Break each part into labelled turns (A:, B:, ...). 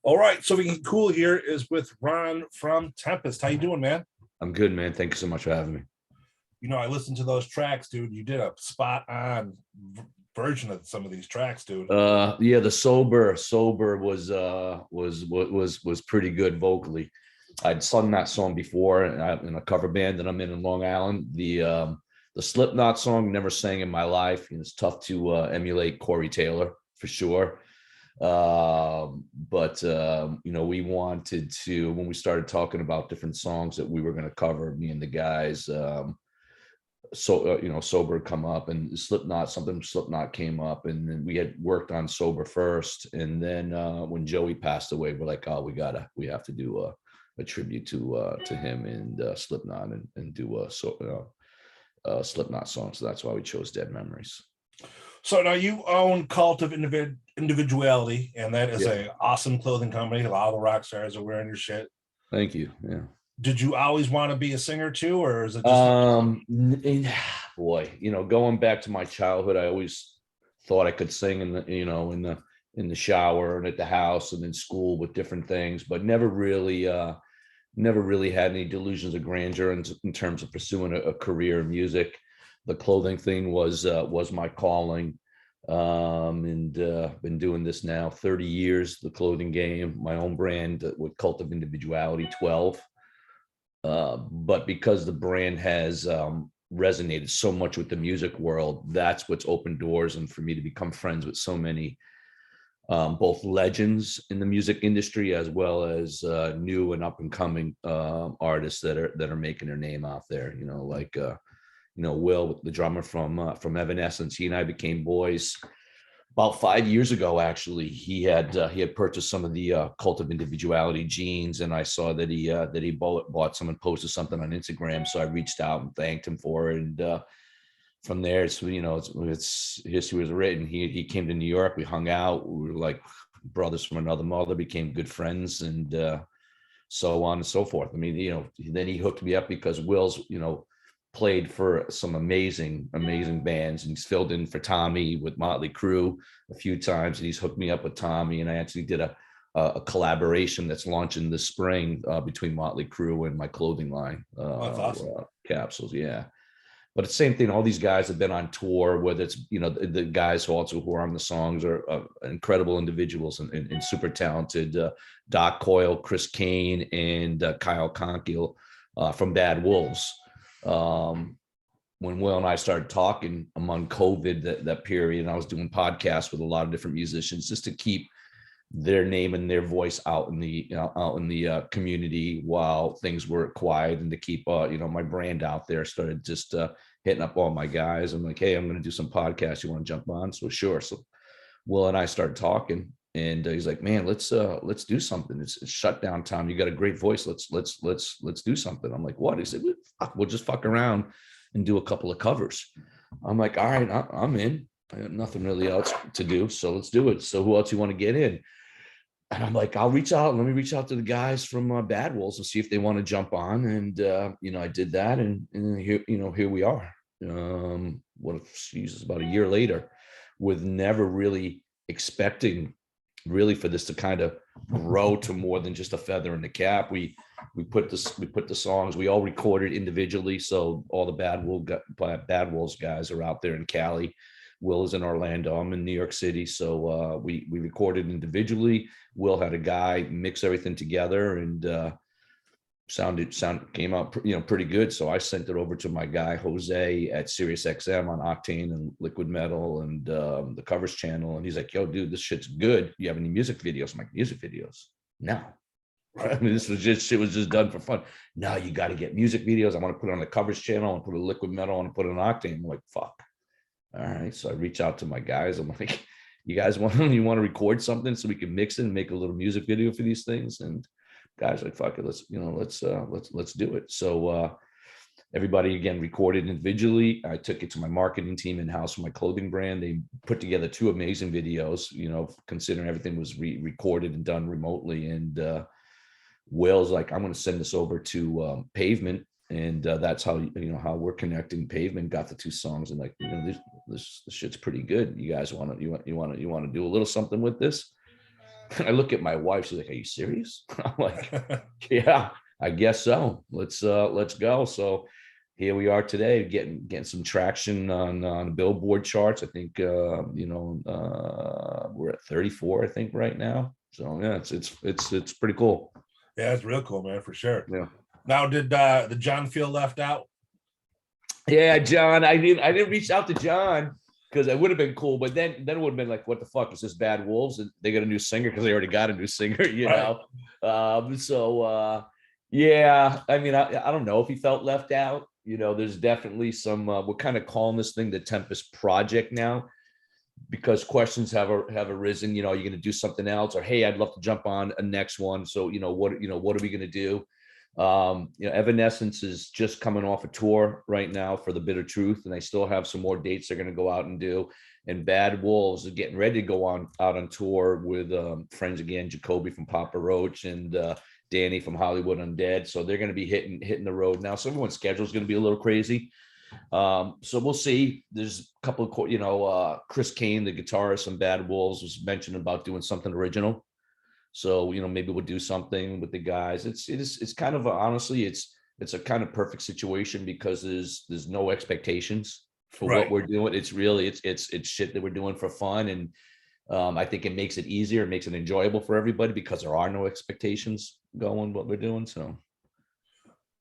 A: All right, so we can cool here is with Ron from Tempest. How you doing, man?
B: I'm good, man. Thank you so much for having me.
A: You know, I listened to those tracks, dude. You did a spot on version of some of these tracks, dude.
B: Yeah, the sober was pretty good vocally. I'd sung that song before in a cover band that I'm in Long Island. The Slipknot song, never sang in my life. It's tough to emulate Corey Taylor for sure. But we wanted to, when we started talking about different songs that we were going to cover, me and the guys, sober come up, and Slipknot came up, and then we had worked on sober first, and then when Joey passed away, we're like, oh, we have to do a tribute to him and Slipknot, and do a Slipknot song. So that's why we chose Dead Memories.
A: So now you own Cult of Individuality, and that is a awesome clothing company. A lot of the rock stars are wearing your shit.
B: Thank you. Yeah.
A: Did you always want to be a singer too, or is it just
B: boy, going back to my childhood, I always thought I could sing in the shower and at the house and in school with different things, but never really had any delusions of grandeur in terms of pursuing a career in music. The clothing thing was my calling, and been doing this now 30 years, the clothing game, my own brand with Cult of Individuality 12. But because the brand has resonated so much with the music world, that's what's opened doors, and for me to become friends with so many both legends in the music industry as well as new and up and coming artists that are making their name out there. Will, the drummer from Evanescence, he and I became boys about 5 years ago. Actually, he had purchased some of the Cult of Individuality jeans, and I saw that he bought some and posted something on Instagram. So I reached out and thanked him for it, and from there, it's history was written. He came to New York. We hung out. We were like brothers from another mother. Became good friends, and so on and so forth. I mean, then he hooked me up because Will's played for some amazing bands, and he's filled in for Tommy with Motley Crue a few times, and he's hooked me up with Tommy, and I actually did a collaboration that's launching this spring between Motley Crue and my clothing line.
A: That's awesome.
B: Capsules, yeah. But it's the same thing. All these guys have been on tour, whether it's the guys who are on the songs are incredible individuals and super talented. Doc Coyle, Chris Kane, and Kyle Conkiel from Bad Wolves. When Will and I started talking among COVID, that period, and I was doing podcasts with a lot of different musicians just to keep their name and their voice out in the community while things were quiet, and to keep my brand out there. Started just hitting up all my guys. I'm like, hey, I'm going to do some podcasts. You want to jump on? So sure. So Will and I started talking, and he's like, man, let's do something. It's shutdown time. You got a great voice. Let's do something. I'm like, what? He said, we'll just fuck around and do a couple of covers. I'm like, all right, I'm in. I got nothing really else to do, so let's do it. So who else you want to get in? And I'm like, I'll reach out. Let me reach out to the guys from Bad Wolves and see if they want to jump on. And I did that, and here we are. About a year later, with never really expecting for this to kind of grow to more than just a feather in the cap. We put the songs, we all recorded individually. So all the Bad Wolves guys are out there in Cali. Will is in Orlando. I'm in New York City. So we recorded individually. Will had a guy mix everything together, and sound came out pretty good. So I sent it over to my guy Jose at Sirius XM on Octane and Liquid Metal and the Covers channel, and he's like, yo, dude, this shit's good. You have any music videos? I'm like, music videos? No. I mean, shit was just done for fun. Now you got to get music videos. I want to put it on the Covers channel. I want to put a Liquid Metal. I want to put it on Octane. I'm like, fuck. All right. So I reach out to my guys. I'm like, you guys want to record something so we can mix it and make a little music video for these things? And guys like, fuck it, let's do it. So everybody again recorded individually. I took it to my marketing team in-house for my clothing brand. They put together 2 amazing videos, considering everything was recorded and done remotely. And Will's like, I'm going to send this over to Pavement, and that's how how we're connecting. Pavement got the 2 songs, and like, this shit's pretty good. You guys want to do a little something with this? I look at my wife, she's like, are you serious? I'm like, yeah, I guess so. Let's go. So here we are today, getting some traction on Billboard charts. I think we're at 34, I think, right now. So yeah, it's pretty cool.
A: Yeah, it's real cool, man, for sure.
B: Yeah.
A: Now, did the John feel left out?
B: Yeah, John. I didn't reach out to John because it would have been cool, but then it would have been like, what the fuck is this, Bad Wolves? And they got a new singer because they already got a new singer,
A: Right.
B: Yeah. I mean, I don't know if he felt left out. There's definitely some. We're kind of calling this thing the Tempst Project now, because questions have arisen. Are you going to do something else? Or hey, I'd love to jump on a next one. So what are we going to do? Evanescence is just coming off a tour right now for the Bitter Truth, and they still have some more dates they're going to go out and do. And Bad Wolves are getting ready to go out on tour with friends again, Jacoby from Papa Roach and Danny from Hollywood Undead. So they're going to be hitting the road now. So everyone's schedule is going to be a little crazy. So we'll see. There's a couple of, Chris Kane, the guitarist from Bad Wolves, was mentioning about doing something original. So, maybe we'll do something with the guys. It's kind of honestly, it's a kind of perfect situation because there's no expectations for
A: Right.
B: what we're doing. It's really, it's shit that we're doing for fun. And I think it makes it easier, it makes it enjoyable for everybody because there are no expectations going what we're doing. So.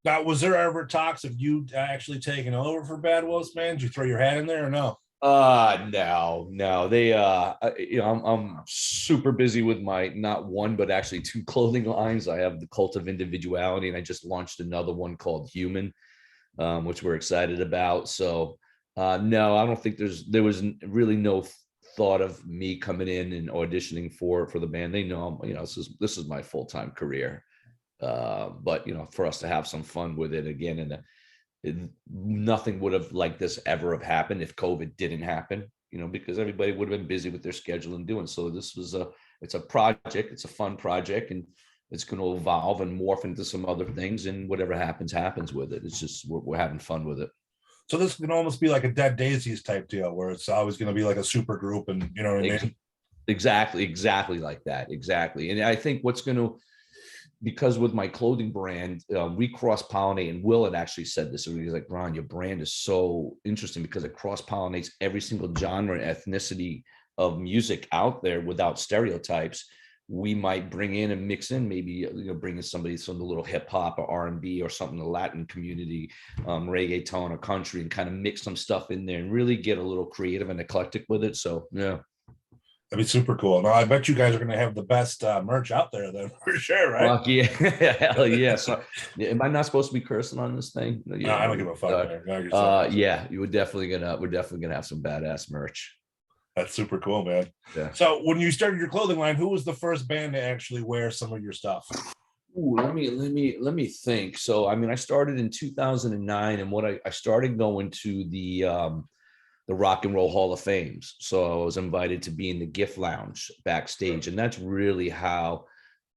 A: Now, was there ever talks of you actually taking over for Bad Wolves, man? Did you throw your hat in there or no?
B: No. They I'm super busy with my not one but actually two clothing lines. I have the Cult of Individuality, and I just launched another one called Human, which we're excited about. So no, I don't think there was really no thought of me coming in and auditioning for the band. They know this is my full-time career. But for us to have some fun with it again, and nothing would have like this ever have happened if COVID didn't happen, because everybody would have been busy with their schedule and doing. So this was it's a project, it's a fun project, and it's going to evolve and morph into some other things, and whatever happens with it. It's just, we're having fun with it.
A: So this can almost be like a Dead Daisies type deal where it's always going to be like a super group, and you know what I mean?
B: Exactly like that. Exactly. And I think because with my clothing brand, we cross-pollinate, and Will had actually said this. He's like, Ron, your brand is so interesting because it cross-pollinates every single genre and ethnicity of music out there without stereotypes. We might bring in and mix in, maybe bring in somebody from the little hip hop or R&B or something, the Latin community, reggaeton or country, and kind of mix some stuff in there and really get a little creative and eclectic with it. So yeah.
A: That'd be super cool. Now, I bet you guys are going to have the best merch out there, then, for sure, right?
B: Fuck yeah, hell yeah. So, am I not supposed to be cursing on this thing?
A: No, I don't give a fuck.
B: Yeah, we're definitely gonna have some badass merch.
A: That's super cool, man.
B: Yeah.
A: So, when you started your clothing line, who was the first band to actually wear some of your stuff?
B: Ooh, let me think. So, I mean, I started in 2009, and what I started going to the Rock and Roll Hall of Fames. So I was invited to be in the gift lounge backstage, and that's really how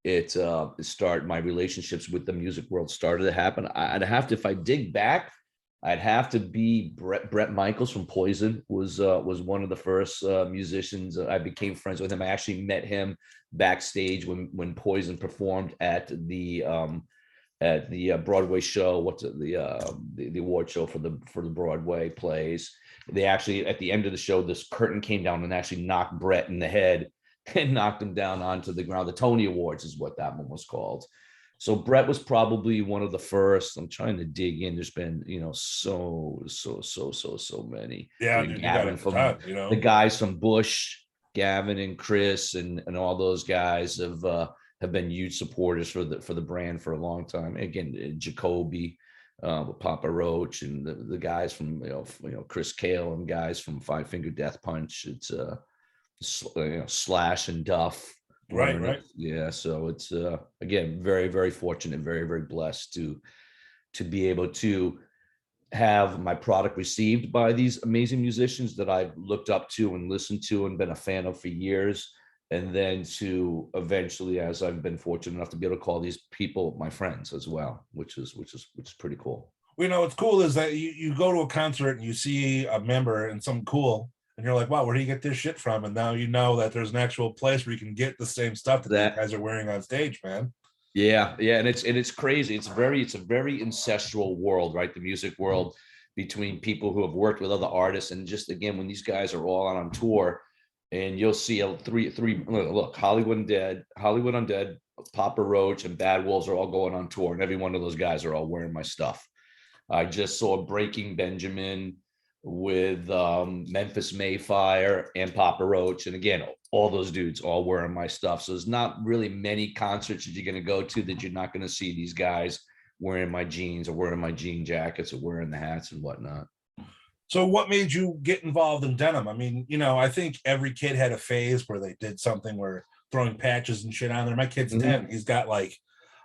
B: it started. My relationships with the music world started to happen. I'd have to, if I dig back, I'd have to be Brett Michaels from Poison was one of the first musicians. I became friends with him. I actually met him backstage when Poison performed at the Broadway show. What's it, the award show for the Broadway plays. They actually, at the end of the show, this curtain came down and actually knocked Brett in the head and knocked him down onto the ground. The Tony Awards is what that one was called. So Brett was probably one of the first. I'm trying to dig in. There's been, so many.
A: Yeah,
B: dude,
A: dude,
B: Gavin from the guys from Bush, Gavin and Chris and all those guys have been huge supporters for the brand for a long time. Again, Jacoby, with Papa Roach, and the guys from Chris Kale and guys from Five Finger Death Punch. It's Slash and Duff.
A: Right.
B: Yeah. So it's again, very, very fortunate, very, very blessed to be able to have my product received by these amazing musicians that I've looked up to and listened to and been a fan of for years. And then to eventually, as I've been fortunate enough to be able to call these people my friends as well, which is pretty cool.
A: What's cool is that you go to a concert and you see a member and something cool, and you're like, wow, where do you get this shit from? And now you know that there's an actual place where you can get the same stuff that these guys are wearing on stage, man.
B: Yeah, and it's crazy. It's a very incestual world, right? The music world, between people who have worked with other artists, and just again, when these guys are all out on tour, and you'll see three look, Hollywood Undead, Papa Roach, and Bad Wolves are all going on tour, and every one of those guys are all wearing my stuff. I just saw Breaking Benjamin with Memphis Mayfire and Papa Roach, and again, all those dudes all wearing my stuff. So there's not really many concerts that you're going to go to that you're not going to see these guys wearing my jeans or wearing my jean jackets or wearing the hats and whatnot.
A: So what made you get involved in denim? I mean, you know, I think every kid had a phase where they did something where throwing patches and shit on there. My kid's 10. He's got like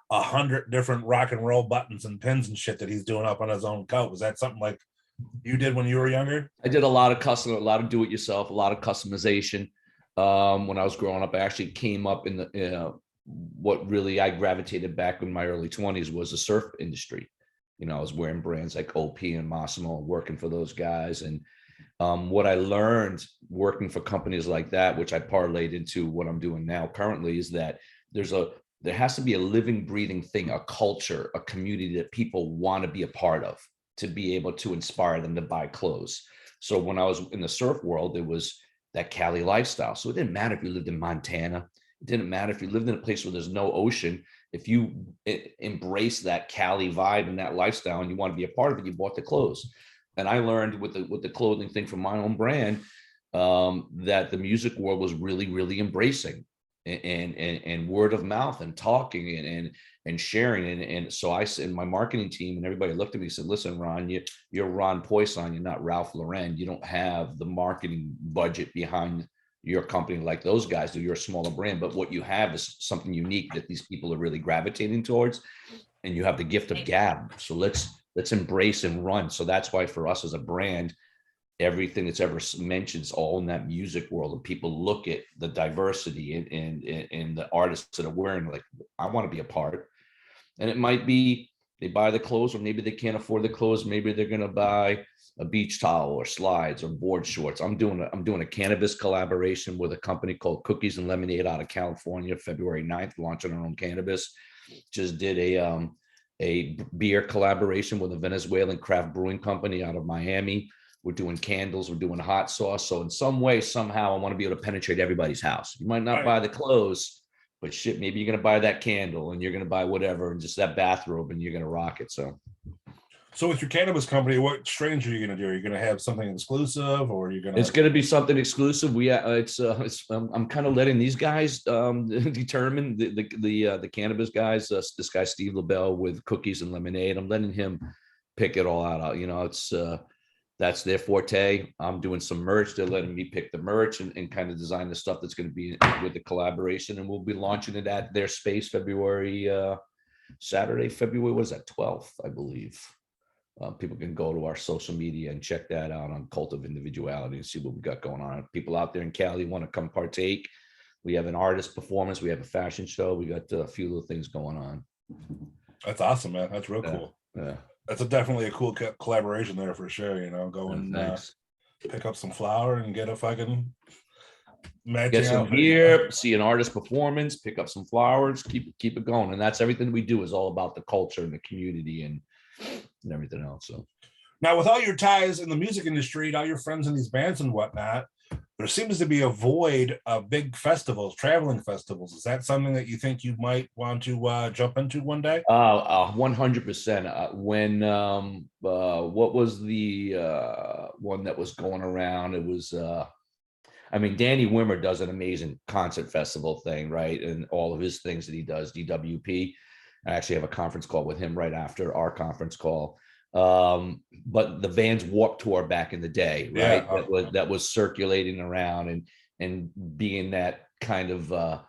A: 100 different rock and roll buttons and pins and shit that he's doing up on his own coat. Was that something like you did when you were younger?
B: I did a lot of do it yourself, a lot of customization. When I was growing up, I actually came up in the what really I gravitated back in my early 20s was the surf industry. You know, I was wearing brands like OP and Massimo, working for those guys. And what I learned working for companies like that, which I parlayed into what I'm doing now currently, is that there has to be a living, breathing thing, a culture, a community that people want to be a part of, to be able to inspire them to buy clothes. So when I was in the surf world, it was that Cali lifestyle. So it didn't matter if you lived in Montana. It didn't matter if you lived in a place where there's no ocean. If you embrace that Cali vibe and that lifestyle and you want to be a part of it, you bought the clothes. And I learned with the clothing thing from my own brand, that the music world was really, really embracing and word of mouth and talking and sharing. And so I and my marketing team and everybody looked at me and said, listen, Ron, you're Ron Poisson, you're not Ralph Lauren. You don't have the marketing budget behind your company like those guys do. You're a smaller brand, but what you have is something unique that these people are really gravitating towards, and you have the gift of gab. So let's embrace and run. So that's why for us as a brand, everything that's ever mentioned is all in that music world, and people look at the diversity and the artists that are wearing, like, I want to be a part. And it might be they buy the clothes, or maybe they can't afford the clothes. Maybe they're going to buy a beach towel or slides or board shorts. I'm doing a cannabis collaboration with a company called Cookies and Lemonade out of California, February 9th, launching our own cannabis. Just did a beer collaboration with a Venezuelan craft brewing company out of Miami. We're doing candles, we're doing hot sauce. So in some way, somehow, I want to be able to penetrate everybody's house. You might not buy the clothes, but shit, maybe you're going to buy that candle, and you're going to buy whatever, and just that bathrobe, and you're going to rock it.
A: So with your cannabis company, what strains are you going to do? Are you going to have something exclusive, or are you going to?
B: It's going to be something exclusive. I'm kind of letting these guys determine the cannabis guys. This guy Steve LaBelle with Cookies and Lemonade. I'm letting him pick it all out. You know, that's their forte. I'm doing some merch. They're letting me pick the merch and kind of design the stuff that's going to be with the collaboration. And we'll be launching it at their space Saturday, February, what is that, 12th, I believe. People can go to our social media and check that out on Cult of Individuality and see what we got going on. If people out there in Cali want to come partake, we have an artist performance. We have a fashion show. We got a few little things going on.
A: That's awesome, man. That's real cool.
B: Yeah.
A: That's definitely a cool collaboration there for sure. You know, go and pick up some flour and get a fucking
B: get some gear, see an artist performance, pick up some flowers, keep it going. And that's everything we do is all about the culture and the community and everything else. So
A: now, with all your ties in the music industry, all your friends in these bands and whatnot, there seems to be a void of big festivals, traveling festivals. Is that something that you think you might want to jump into one day?
B: 100%. When what was the one that was going around? It was Danny Wimmer does an amazing concert festival thing, right? And all of his things that he does, DWP. I actually have a conference call with him right after our conference call. But the Vans Warped Tour back in the day, right? Yeah. That was circulating around and being that kind of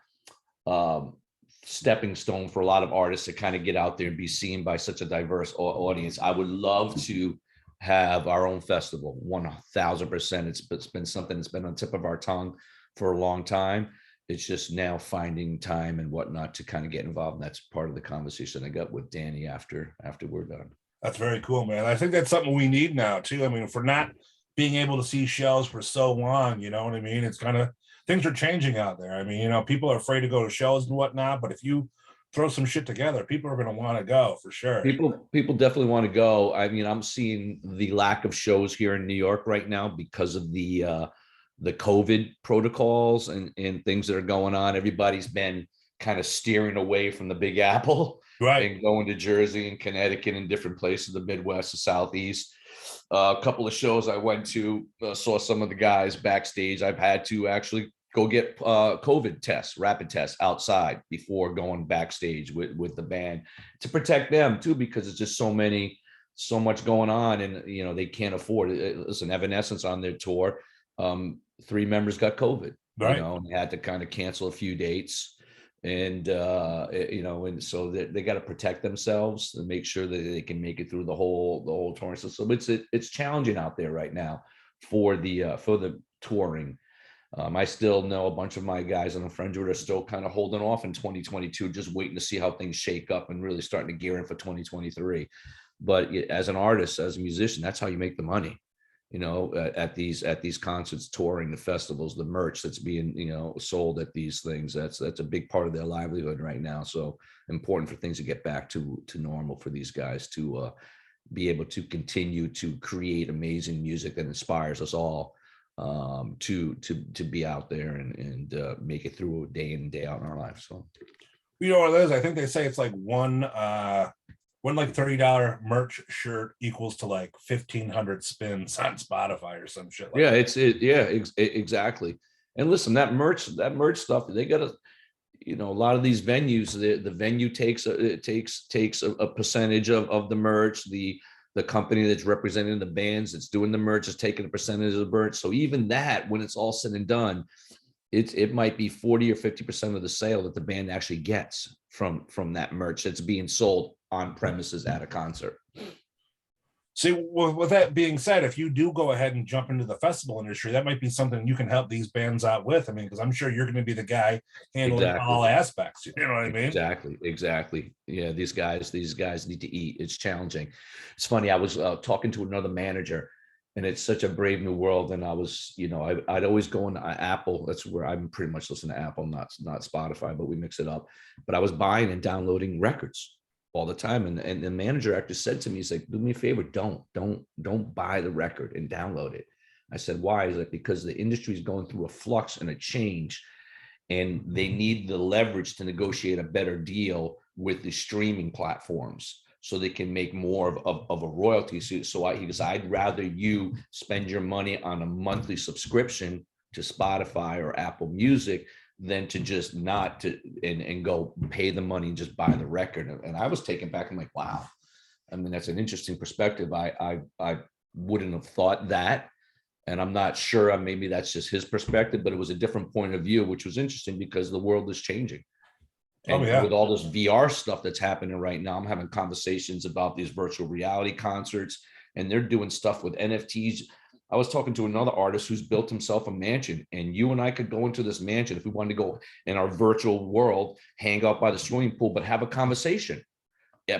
B: stepping stone for a lot of artists to kind of get out there and be seen by such a diverse audience. I would love to have our own festival, 1000%. It's been something that's been on the tip of our tongue for a long time. It's just now finding time and whatnot to kind of get involved. And that's part of the conversation I got with Danny after we're done.
A: That's very cool, man. I think that's something we need now too. I mean, if we're not being able to see shows for so long. You know what I mean? It's kind of, things are changing out there. I mean, you know, people are afraid to go to shows and whatnot, but if you throw some shit together, people are going to want to go for sure.
B: People definitely want to go. I mean, I'm seeing the lack of shows here in New York right now because of the COVID protocols and things that are going on. Everybody's been kind of steering away from the Big Apple
A: Right.
B: and going to Jersey and Connecticut and different places, the Midwest, the Southeast. A couple of shows I went to, saw some of the guys backstage. I've had to actually go get COVID tests, rapid tests outside before going backstage with the band to protect them too, because it's just so much going on, and you know they can't afford it. Listen, Evanescence on their tour, 3 members got COVID,
A: Right.
B: you know, and they had to kind of cancel a few dates, and you know, and so they got to protect themselves and make sure that they can make it through the whole touring system. It's challenging out there right now for the touring. I still know a bunch of my guys on the friend group are still kind of holding off in 2022, just waiting to see how things shake up and really starting to gear in for 2023. But as an artist, as a musician, that's how you make the money, you know, at these concerts, touring, the festivals, the merch that's being, you know, sold at these things. That's a big part of their livelihood right now. So important for things to get back to normal for these guys to be able to continue to create amazing music that inspires us all to be out there and make it through day in and day out in our lives. So,
A: you know what it is? I think they say it's like one like $30 merch shirt equals to like 1,500 spins on Spotify or some shit.
B: Like exactly. And listen, that merch stuff, they got to, you know, a lot of these venues, the venue takes a percentage of the merch. The company that's representing the bands that's doing the merch is taking a percentage of the merch. So even that, when it's all said and done, it might be 40 or 50% of the sale that the band actually gets from that merch that's being sold on premises at a concert.
A: See, with that being said, if you do go ahead and jump into the festival industry, that might be something you can help these bands out with. I mean, because I'm sure you're going to be the guy handling all aspects. You know what I mean?
B: Exactly. Yeah, these guys need to eat. It's challenging. It's funny. I was talking to another manager, and it's such a brave new world. And I was, you know, I'd always go into Apple. That's where I'm pretty much listening to Apple, not Spotify, but we mix it up. But I was buying and downloading records all the time. And the manager actually said to me, he's like, do me a favor, don't buy the record and download it. I said, why? He's like, because the industry is going through a flux and a change, and they need the leverage to negotiate a better deal with the streaming platforms so they can make more of a royalty. So he goes, I'd rather you spend your money on a monthly subscription to Spotify or Apple Music than to just not to and go pay the money and just buy the record. And I was taken back. I'm like, wow. I mean, that's an interesting perspective. I wouldn't have thought that. And I'm not sure, maybe that's just his perspective, but it was a different point of view, which was interesting because the world is changing. And with all this VR stuff that's happening right now, I'm having conversations about these virtual reality concerts, and they're doing stuff with NFTs. I was talking to another artist who's built himself a mansion, and you and I could go into this mansion if we wanted to go in our virtual world, hang out by the swimming pool, but have a conversation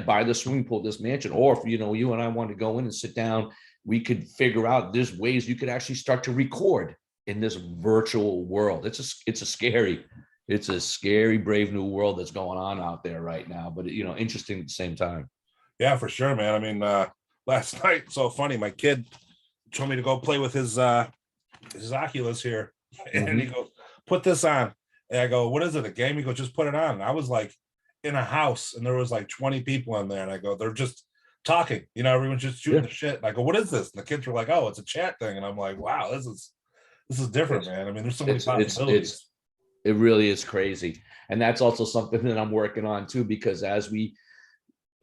B: by the swimming pool, this mansion. Or if, you know, you and I want to go in and sit down, we could figure out there's ways you could actually start to record in this virtual world. It's a scary, brave new world that's going on out there right now, but you know, interesting at the same time.
A: Yeah, for sure, man. I mean, last night, so funny, my kid told me to go play with his Oculus here, and he goes, put this on. And I go, what is it, a game? He goes, just put it on. And I was like in a house, and there was like 20 people in there, and I go, they're just talking, you know, everyone's just shooting the shit. And I go, what is this? And the kids were like, oh, it's a chat thing. And I'm like, wow, this is different, man. I mean, there's so many possibilities.
B: It really is crazy. And that's also something that I'm working on too, because as we,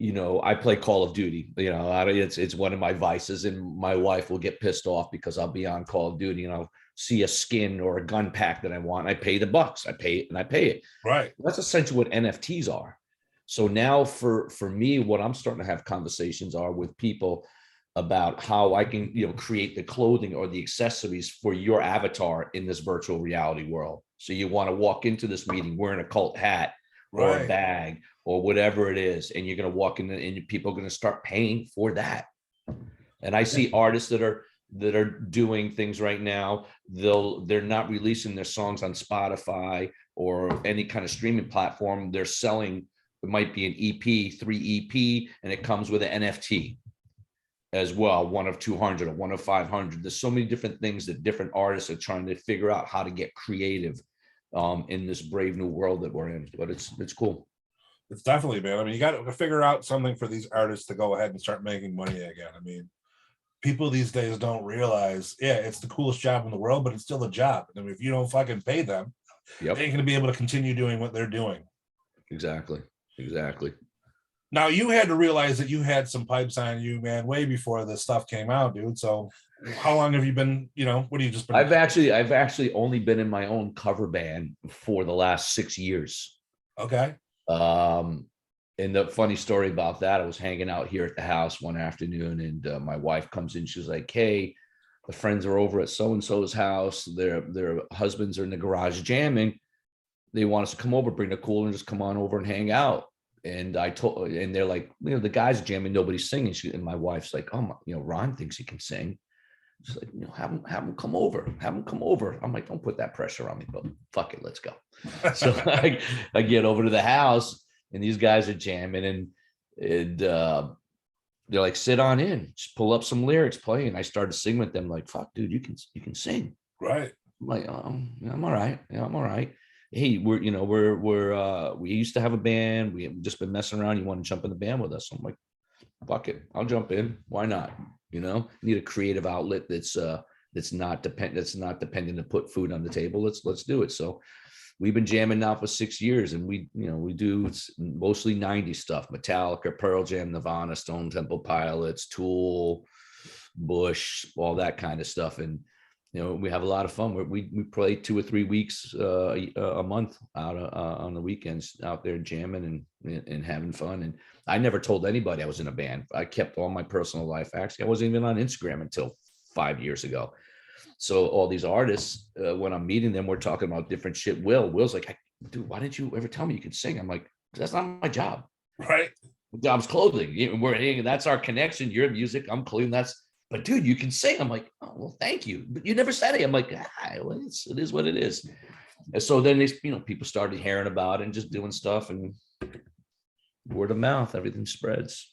B: you know, I play Call of Duty, you know, it's one of my vices, and my wife will get pissed off because I'll be on Call of Duty and I'll see a skin or a gun pack that I want. I pay the bucks, I pay it.
A: Right.
B: That's essentially what NFTs are. So now for me, what I'm starting to have conversations are with people about how I can, you know, create the clothing or the accessories for your avatar in this virtual reality world. So you want to walk into this meeting wearing a cult hat or a bag or whatever it is, and you're going to walk in and people are going to start paying for that. And I see artists that are that are doing things right now. They're not releasing their songs on Spotify or any kind of streaming platform. They're selling, it might be an EP, 3 EP, and it comes with an NFT as well, one of 200 or one of 500. There's so many different things that different artists are trying to figure out how to get creative in this brave new world that we're in. But it's cool.
A: It's definitely, man. I mean, you got to figure out something for these artists to go ahead and start making money again. I mean, people these days don't realize, yeah, it's the coolest job in the world, but it's still a job. I mean, if you don't fucking pay them,
B: Yep.
A: they ain't going to be able to continue doing what they're doing.
B: Exactly.
A: Now, you had to realize that you had some pipes on you, man, way before this stuff came out, dude. So how long have you been, what have you just been?
B: I've actually only been in my own cover band for the last 6 years.
A: Okay.
B: And the funny story about that, I was hanging out here at the house one afternoon, and my wife comes in. She's like, "Hey, the friends are over at so-and-so's house. Their husbands are in the garage jamming. They want us to come over, bring the cooler, and just come on over and hang out." And and they're like, the guys are jamming, nobody's singing. And my wife's like, "Oh, Ron thinks he can sing." She's like, have him come over. I'm like, "Don't put that pressure on me, but fuck it, let's go." So I get over to the house, and these guys are jamming, and they're like, "Sit on in, just pull up some lyrics, play." And I started singing with them, like, "Fuck, dude, you can sing."
A: Right.
B: I'm like, yeah, I'm all right. Yeah, I'm all right. Hey, we used to have a band. We have just been messing around. You want to jump in the band with us? I'm like, "Fuck it, I'll jump in. Why not?" Need a creative outlet that's not dependent to put food on the table. Let's do it. So we've been jamming now for 6 years, and we do mostly 90s stuff: Metallica, Pearl Jam, Nirvana, Stone Temple Pilots, Tool, Bush, all that kind of stuff. And we have a lot of fun. We play 2 or 3 weeks a month out on the weekends out there jamming and having fun. And I never told anybody I was in a band. I kept all my personal life. Actually, I wasn't even on Instagram until 5 years ago. So all these artists, when I'm meeting them, we're talking about different shit. Will's like, "Dude, why didn't you ever tell me you could sing?" I'm like, "That's not my job."
A: Right.
B: My job's clothing. That's our connection. You're music, I'm clean. But dude, you can sing. I'm like, "Oh, well, thank you. But you never said it." I'm like, well, it is what it is. And so then people started hearing about it and just doing stuff, and word of mouth, everything spreads.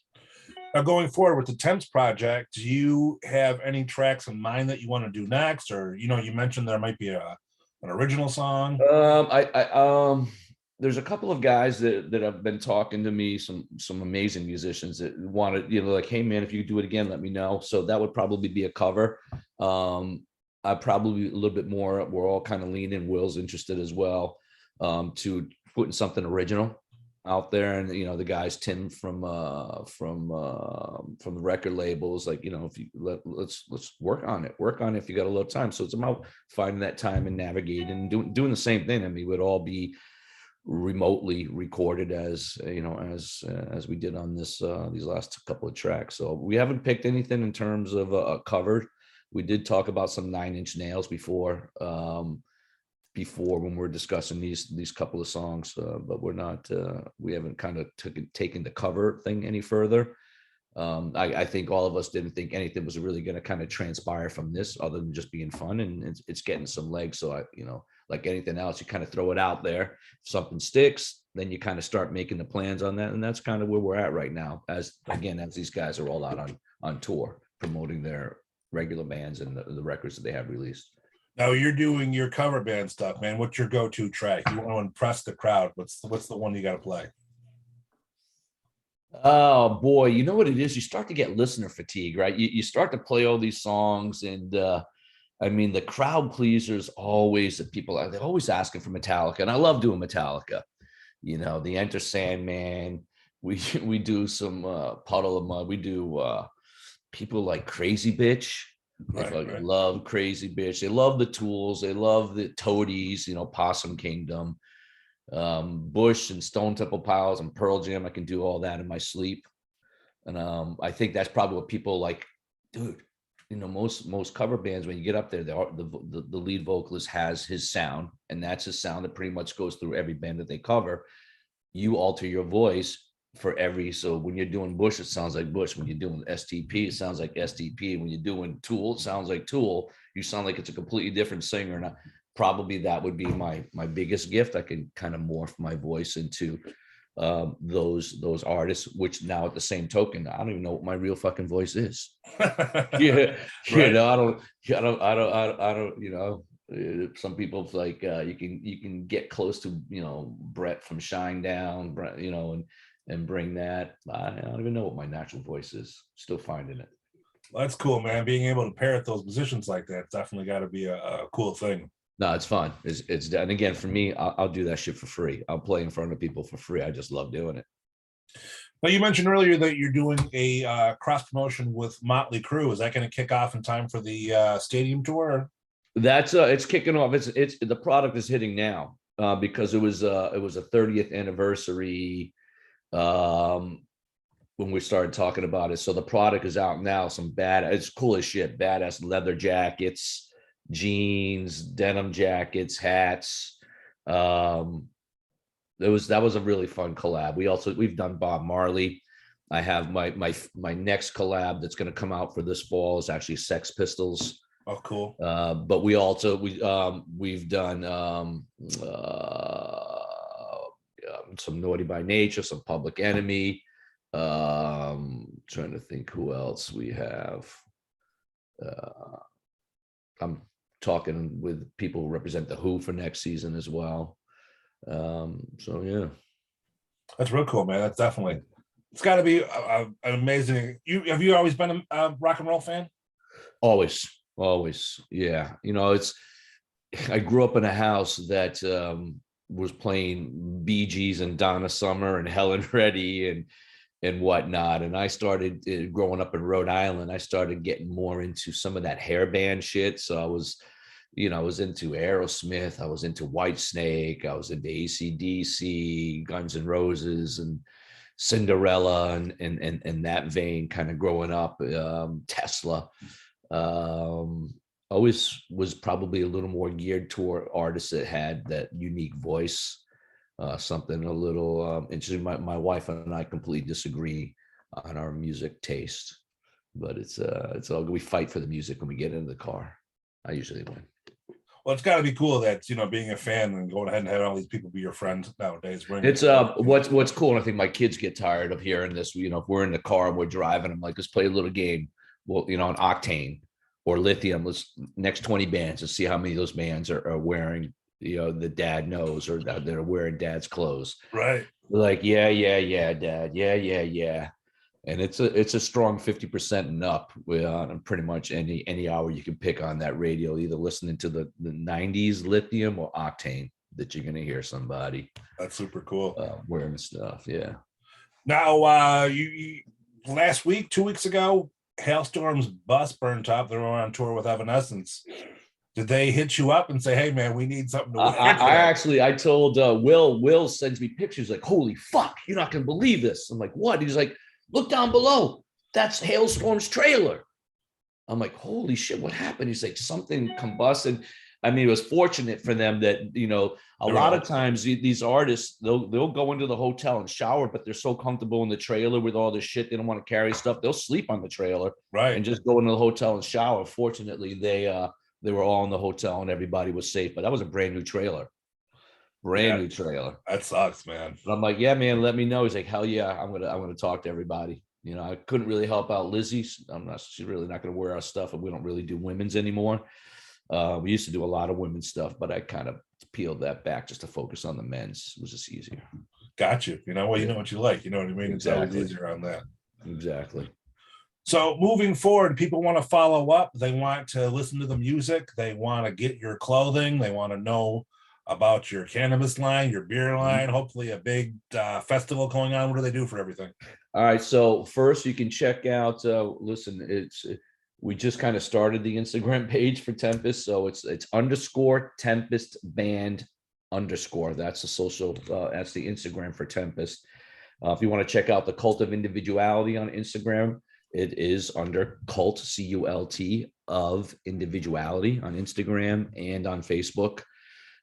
A: Now, going forward with the Tempst Project, do you have any tracks in mind that you want to do next? Or, you mentioned there might be an original song.
B: There's a couple of guys that have been talking to me, some amazing musicians that wanted, like, "Hey man, if you do it again, let me know." So that would probably be a cover. I probably a little bit more. We're all kind of leaning. Will's interested as well, to putting something original out there. And the guys, Tim from the record labels, like, if you let's work on it if you got a little time. So it's about finding that time and navigating and doing the same thing. I mean, we'd all be remotely recorded as we did on these last couple of tracks. So we haven't picked anything in terms of a cover. We did talk about some 9 Inch Nails before when we're discussing these couple of songs, but we're not we haven't kind of taken the cover thing any further. I think all of us didn't think anything was really going to kind of transpire from this other than just being fun, and it's getting some legs. So like anything else, you kind of throw it out there. If something sticks, then you kind of start making the plans on that. And that's kind of where we're at right now, as these guys are all out on tour promoting their regular bands and the records that they have released.
A: Now you're doing your cover band stuff, man. What's your go-to track? You want to impress the crowd. What's the one you got to play?
B: Oh boy, you know what it is? You start to get listener fatigue, right? You start to play all these songs, and I mean, the crowd pleasers always, they're always asking for Metallica, and I love doing Metallica. The Enter Sandman. We do some Puddle of Mud. We do people like Crazy Bitch. Right. Love Crazy Bitch. They love the Tools. They love the Toadies. Possum Kingdom. Bush and Stone Temple Pilots and Pearl Jam. I can do all that in my sleep. And I think that's probably what people like. Dude, most cover bands, when you get up there, the lead vocalist has his sound, and that's his sound that pretty much goes through every band that they cover. You alter your voice, for every, so when you're doing Bush, it sounds like Bush. When you're doing STP, it sounds like STP. When you're doing Tool, it sounds like Tool. You sound like it's a completely different singer. And probably that would be my biggest gift. I can kind of morph my voice into those artists, which now at the same token, I don't even know what my real fucking voice is. Yeah,
A: Right.
B: I don't, some people like you can get close to Brett from Shinedown, and bring that. I don't even know what my natural voice is. Still finding it.
A: Well, that's cool, man. Being able to parrot those positions like that definitely got to be a cool thing.
B: No, it's fun. It's and again for me, I'll do that shit for free. I'll play in front of people for free. I just love doing it.
A: Now, you mentioned earlier that you're doing a cross promotion with Motley Crue. Is that going to kick off in time for the stadium tour?
B: That's it's kicking off. It's the product is hitting now because it was a 30th anniversary when we started talking about it. So the product is out now. It's cool as shit. Badass leather jackets, jeans, denim jackets, hats. That was a really fun collab. We've done Bob Marley. I have my next collab that's going to come out for this fall is actually Sex Pistols.
A: Oh, cool.
B: But we've done some Naughty by Nature, some Public Enemy. Trying to think who else we have. I'm talking with people who represent the Who for next season as well. So yeah,
A: that's real cool, man. That's definitely, it's got to be an amazing. Have you always been a rock and roll fan?
B: Always. Yeah, I grew up in a house that was playing Bee Gees and Donna Summer and Helen Reddy and whatnot. And I started growing up in Rhode Island. I started getting more into some of that hair band shit. So I was into Aerosmith. I was into Whitesnake. I was into AC/DC, Guns N' Roses, and Cinderella, and that vein. Kind of growing up, Tesla. Always was probably a little more geared toward artists that had that unique voice. Something a little interesting. My wife and I completely disagree on our music taste, but it's all good. We fight for the music when we get into the car. I usually win.
A: Well, it's got to be cool that being a fan and going ahead and having all these people be your friends nowadays.
B: It's what's cool, and I think my kids get tired of hearing this. If we're in the car and we're driving, I'm like, let's play a little game. Well, an Octane or Lithium. Let's next 20 bands and see how many of those bands are wearing the dad knows, or that they're wearing dad's clothes.
A: Right.
B: We're like, yeah, dad. Yeah. And it's a strong 50% and up on pretty much any hour you can pick on that radio, either listening to the 90s Lithium or Octane, that you're going to hear somebody.
A: That's super cool.
B: Wearing stuff. Yeah.
A: Now, you last week, 2 weeks ago, Hailstorm's bus burned up. They were on tour with Evanescence. Did they hit you up and say, "Hey, man, we need something to wear"?
B: I told Will sends me pictures like, "Holy fuck, you're not gonna believe this." I'm like, "What?" He's like, "Look down below. That's Hailstorm's trailer." I'm like, "Holy shit, what happened?" He's like, "Something combusted." I mean, it was fortunate for them that a lot of times these artists they'll go into the hotel and shower, but they're so comfortable in the trailer with all this shit, they don't want to carry stuff. They'll sleep on the trailer,
A: right,
B: and just go into the hotel and shower. Fortunately, they were all in the hotel and everybody was safe. But that was a brand new trailer. New trailer.
A: That sucks, man.
B: But I'm like, yeah, man, let me know. He's like, hell yeah, I'm gonna talk to everybody. I couldn't really help out Lizzie. She's really not gonna wear our stuff, and we don't really do women's anymore. We used to do a lot of women's stuff, but I kind of peeled that back just to focus on the men's. It was just easier.
A: Got you. You know what you like. You know what I mean?
B: Exactly.
A: It's always easier on that.
B: Exactly.
A: So moving forward, people want to follow up. They want to listen to the music. They want to get your clothing. They want to know about your cannabis line, your beer line, hopefully a big festival going on. What do they do for everything?
B: All right. So first you can check out, we just kind of started the Instagram page for Tempest. So it's _ Tempest band _ that's the social, that's the Instagram for Tempest. If you want to check out the Cult of Individuality on Instagram, it is under Cult, CULT of Individuality on Instagram and on Facebook.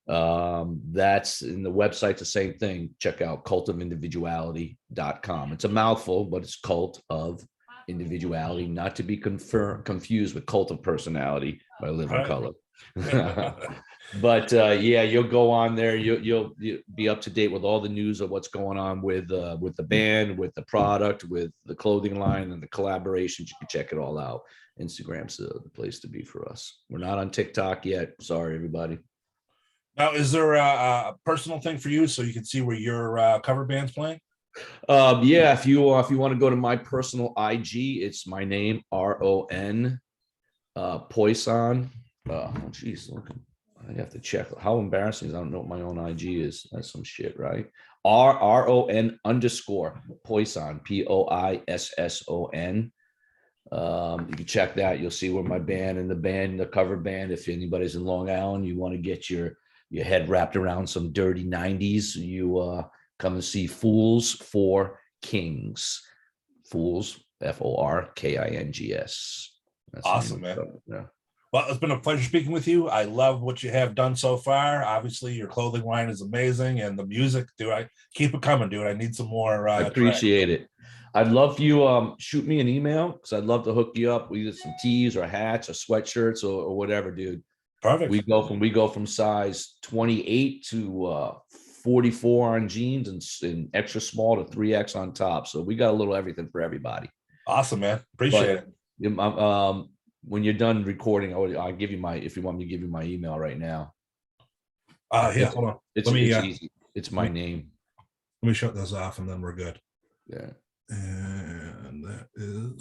B: That's in the website, the same thing. Check out cultofindividuality.com. It's a mouthful, but it's Cult of Individuality, not to be confused with Cult of Personality by Living
A: Right.
B: Color. But yeah, you'll go on there. You'll be up to date with all the news of what's going on with the band, with the product, with the clothing line, and the collaborations. You can check it all out. Instagram's the place to be for us. We're not on TikTok yet. Sorry, everybody.
A: Now, is there a personal thing for you so you can see where your cover band's playing?
B: Yeah, if you want to go to my personal IG, it's my name, Ron Poisson. Oh, geez, look, I have to check. How embarrassing is I don't know what my own IG is. That's some shit, right? RON _ Poisson, POISSON. You can check that. You'll see where my band and the cover band. If anybody's in Long Island, you want to get your head wrapped around some dirty 90s, you come and see Fools for Kings. Fools, FORKINGS. That's
A: awesome, man.
B: Yeah.
A: Well, it's been a pleasure speaking with you. I love what you have done so far. Obviously, your clothing line is amazing, and the music, dude, I keep it coming, dude. I need some more.
B: I appreciate it. I'd love for you shoot me an email because I'd love to hook you up with either some tees or hats or sweatshirts or whatever, dude.
A: Perfect.
B: We go from size 28 to 44 on jeans and extra small to 3X on top. So we got a little everything for everybody.
A: Awesome, man. Appreciate it.
B: When you're done recording, I'll give you if you want me to give you my email right now.
A: Yeah, hold on.
B: It's easy. It's my name.
A: Let me shut this off and then we're good.
B: Yeah.
A: And that is